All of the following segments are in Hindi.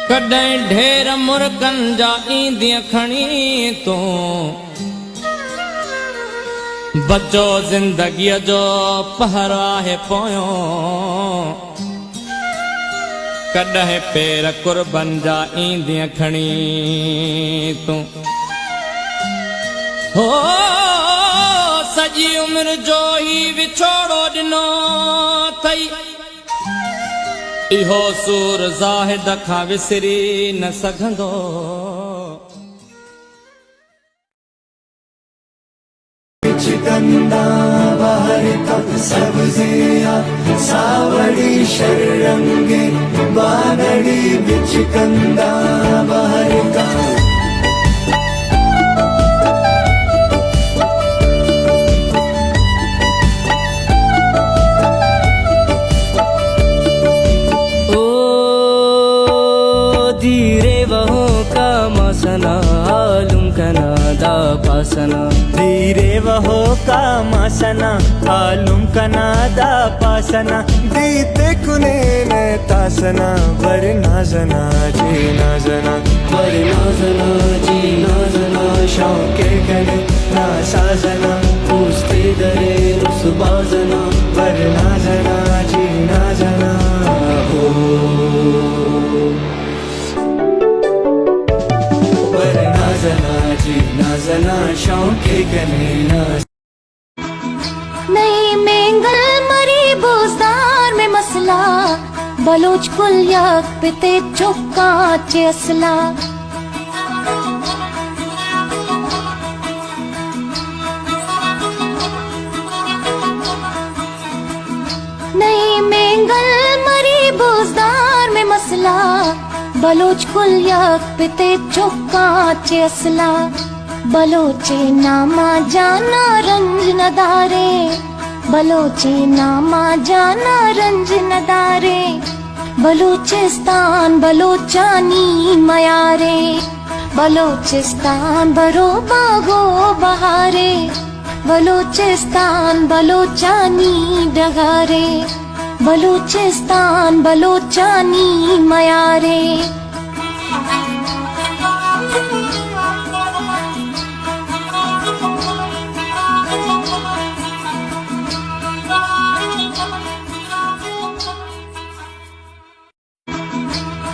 कॾहिं ढेर मुर्गन जा ईंदिय खणी तू बचो जिंदगीअ जो पहर आहे पोयो कॾहिं पेर कुर्बन जा ईंदिय खणी तू हो सॼी उमिरि जो ही विछोड़ो ॾिनो अथई इहो सूर ज़ाहिद खां विसरी न सघंदो गंदा बहरता सब्जिया सावड़ी शरंगे बानड़ी बिच गंदा बहरता धीरे वहो का मासना आलूम कनादा पासना दीते कुने ने तासना बर नाजना जी नाजना बर नाजना जी नाजना शौके गने ना साजना पूछते दरे रुसबाजना बर नाजना जी नाजना हो नाजना शौके गने ना नई मेंगल मरी बोजदार में मसला बलोच कुल याक पिते चुका चे असला नई मेंगल मरी बोजदार में मसला बलोच कुल याक पिते चुका चे असला बलोचे नामा जाना रंज नदारे बलोचे नामा जाना रंज नदारे बलूचिस्तान बलोचानी मयारे बलोचिस्तान बरो बागो बहारे बलूचिस्तान बलोचानी डगारे बलूचिस्तान बलोचानी मयारे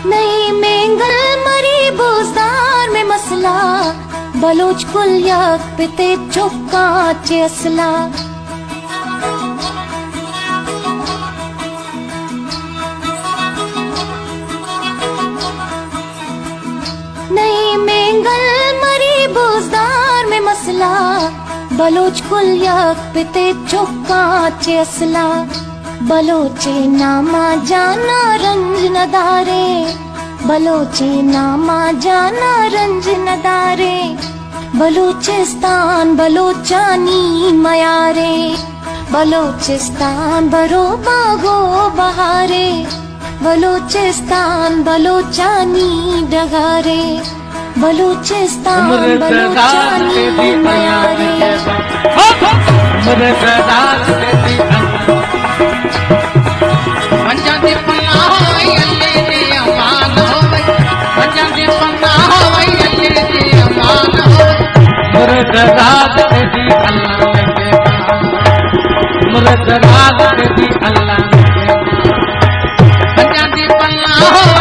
नई मेंगल मरी बोजदार में मसला बलोच कुल याक पिते चुका चे असला नई मेंगल मरी बोजदार में मसला बलोच कुल याक पिते चुका चे असला बलोचे नामा जाना रंज नदारे बलोचे नामा जाना रंज नदारे बलूचिस्तान बलोचानी मयारे बलूचिस्तान बरो बागो बहारे बलूचिस्तान बलोचानी डगारे बलूचिस्तान बलोचानी मयारे मुर्दाद तेरी अल्लाह मुर्दाद तेरी अल्लाह पंजाबी पन्ना